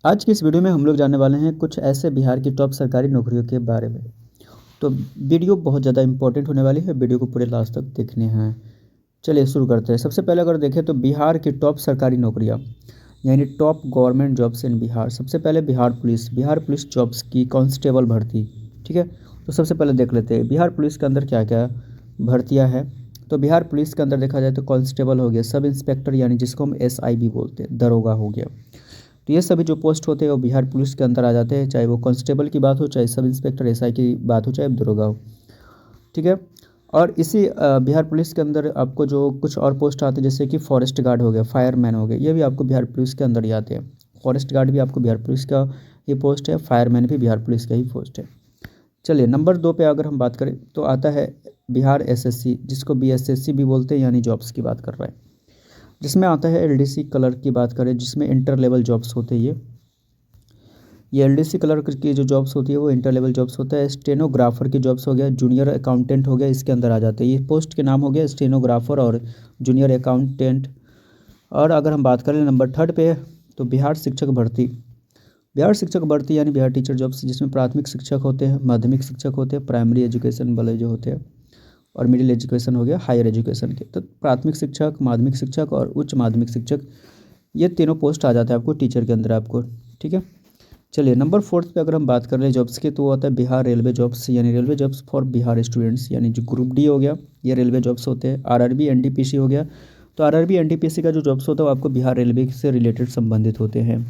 आज की इस वीडियो में हम लोग जानने वाले हैं कुछ ऐसे बिहार की टॉप सरकारी नौकरियों के बारे में। तो वीडियो बहुत ज़्यादा इंपॉर्टेंट होने वाली है, वीडियो को पूरे लास्ट तक देखने हैं। चलिए शुरू करते हैं। सबसे पहले अगर देखें तो बिहार की टॉप सरकारी नौकरियां यानी top government jobs in Bihar. सबसे पहले बिहार पुलिस जॉब्स की कांस्टेबल भर्ती। ठीक है, तो सबसे पहले देख लेते हैं बिहार पुलिस के अंदर क्या क्या भर्तियाँ हैं। तो बिहार पुलिस के अंदर देखा जाए तो कांस्टेबल हो गया, सब इंस्पेक्टर यानी जिसको हम SI भी बोलते हैं, दरोगा हो गया। तो ये सभी जो पोस्ट होते हैं वो बिहार पुलिस के अंदर आ जाते हैं, चाहे वो कांस्टेबल की बात हो, चाहे सब इंस्पेक्टर SI की बात हो, चाहे दरोगा हो। ठीक है, और इसी बिहार पुलिस के अंदर आपको जो कुछ और पोस्ट आते हैं जैसे कि फॉरेस्ट गार्ड हो गया, फायरमैन हो गया, ये भी आपको बिहार पुलिस के अंदर ही आते हैं। फॉरेस्ट गार्ड भी आपको बिहार पुलिस का ही पोस्ट है, फायरमैन भी बिहार पुलिस का ही पोस्ट है। चलिए नंबर 2 पे अगर हम बात करें तो आता है बिहार SSC, जिसको BSSC भी बोलते हैं, यानी जॉब्स की बात कर रहा है। जिसमें आता है LDC क्लर्क की बात करें, जिसमें इंटर लेवल जॉब्स होते हैं। ये LDC क्लर्क की जो जॉब्स होती है वो इंटर लेवल जॉब्स होता है। स्टेनोग्राफर की जॉब्स हो गया, जूनियर अकाउंटेंट हो गया, इसके अंदर आ जाते हैं। ये पोस्ट के नाम हो गया स्टेनोग्राफर और जूनियर अकाउंटेंट। और अगर हम बात करें नंबर 3 पे तो बिहार शिक्षक भर्ती। बिहार शिक्षक भर्ती यानी बिहार टीचर जॉब्स, जिसमें प्राथमिक शिक्षक होते हैं, माध्यमिक शिक्षक होते हैं, प्राइमरी एजुकेशन वाले जो होते हैं, और मिडिल एजुकेशन हो गया हायर एजुकेशन के। तो प्राथमिक शिक्षक, माध्यमिक शिक्षक और उच्च माध्यमिक शिक्षक, ये तीनों पोस्ट आ जाता है आपको टीचर के अंदर आपको। ठीक है, चलिए नंबर 4 पे अगर हम बात कर लें जॉब्स की तो वो आता है बिहार रेलवे जॉब्स, यानी railway jobs for Bihar students, यानी जो ग्रुप डी हो गया, ये रेलवे जॉब्स होते हैं। RRB NTPC हो गया, तो RRB NTPC का जो जॉब्स होता है वो आपको बिहार रेलवे से रिलेटेड संबंधित होते हैं।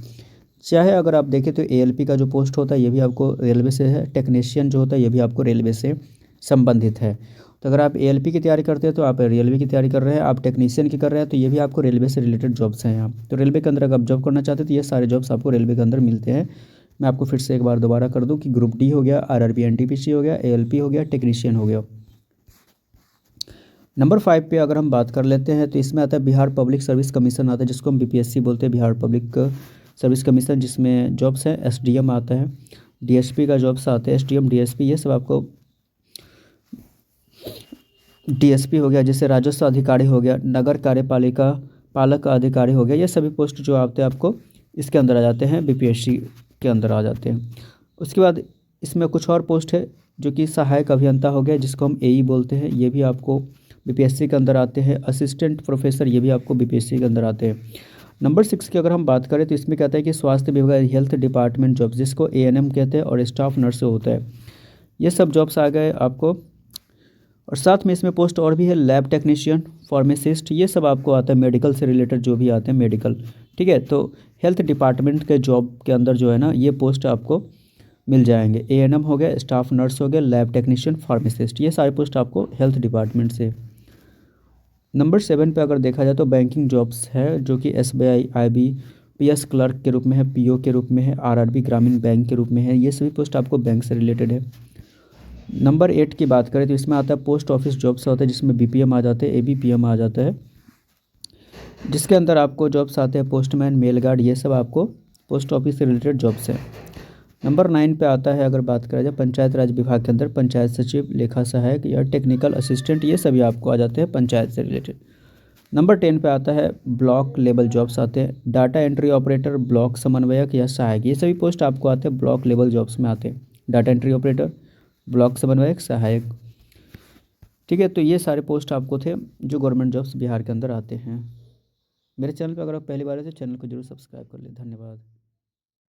चाहे अगर आप देखें तो ALP का जो पोस्ट होता है ये भी आपको रेलवे से है। टेक्नीशियन जो होता है ये भी आपको रेलवे से संबंधित है। तो अगर आप ALP की तैयारी करते हैं तो आप रेलवे की तैयारी कर रहे हैं, आप टेक्नीशियन की कर रहे हैं तो ये भी आपको रेलवे से रिलेटेड जॉब्स हैं यहाँ। तो रेलवे के अंदर अगर आप जॉब करना चाहते हैं तो ये सारे जॉब्स आपको रेलवे के अंदर मिलते हैं। मैं आपको फिर से एक बार दोबारा कर दूं कि ग्रुप डी हो गया, RRB NTPC हो गया, ALP हो गया, टेक्नीशियन हो गया। नंबर 5 पे अगर हम बात कर लेते हैं तो इसमें आता है बिहार पब्लिक सर्विस कमीशन आता है, जिसको हम BPSC बोलते हैं, बिहार पब्लिक सर्विस कमीशन, जिसमें जॉब्स हैं। SDM आता है, DSP का जॉब्स आते हैं, SDM DSP, ये सब आपको। DSP हो गया, जैसे राजस्व अधिकारी हो गया, नगर कार्यपालिका पालक अधिकारी हो गया, ये सभी पोस्ट जो आते हैं आपको इसके अंदर आ जाते हैं, BPSC के अंदर आ जाते हैं। उसके बाद इसमें कुछ और पोस्ट है जो कि सहायक अभियंता हो गया, जिसको हम AE बोलते हैं, ये भी आपको BPSC के अंदर आते हैं। असिस्टेंट प्रोफेसर, ये भी आपको BPSC के अंदर आते हैं। नंबर 6 की अगर हम बात करें तो इसमें कहता है कि स्वास्थ्य विभाग हेल्थ डिपार्टमेंट जॉब्स, जिसको ANM कहते हैं, और स्टाफ नर्स होता है, ये सब जॉब्स आ गए आपको। और साथ में इसमें पोस्ट और भी है, लैब टेक्नीशियन, फार्मासिस्ट, ये सब आपको आता है मेडिकल से रिलेटेड जो भी आते हैं मेडिकल। ठीक है, तो हेल्थ डिपार्टमेंट के जॉब के अंदर जो है ना ये पोस्ट आपको मिल जाएंगे। ANM हो गया, स्टाफ नर्स हो गया, लैब टेक्नीशियन, फार्मासिस्ट, ये सारे पोस्ट आपको हेल्थ डिपार्टमेंट से। नंबर 7 पे अगर देखा जाए तो बैंकिंग जॉब्स है, जो कि SBI IBPS क्लर्क के रूप में है, PO के रूप में है, RRB ग्रामीण बैंक के रूप में है, ये सभी पोस्ट आपको बैंक से रिलेटेड है। नंबर 8 की बात करें तो इसमें आता है पोस्ट ऑफिस जॉब्स होता है, जिसमें BPM आ जाते हैं, ABPM आ जाता है, जिसके अंदर आपको जॉब्स आते हैं पोस्टमैन, मेल गार्ड, ये सब आपको पोस्ट ऑफिस से रिलेटेड जॉब्स हैं। नंबर 9 पे आता है अगर बात करें जाए पंचायत राज विभाग के अंदर, पंचायत सचिव, लेखा सहायक या टेक्निकल असिस्टेंट, ये सभी आपको आ जाते हैं पंचायत से रिलेटेड। नंबर 10 पे आता है ब्लॉक लेवल जॉब्स आते हैं, डाटा एंट्री ऑपरेटर, ब्लॉक समन्वयक या सहायक, ये सभी पोस्ट आपको आते हैं ब्लॉक लेवल जॉब्स में आते हैं। डाटा एंट्री ऑपरेटर, ब्लॉक समन्वयक, सहायक। ठीक है, तो ये सारे पोस्ट आपको थे जो गवर्नमेंट जॉब्स बिहार के अंदर आते हैं। मेरे चैनल पर अगर आप पहली बार हैं तो चैनल को जरूर सब्सक्राइब कर लें। धन्यवाद।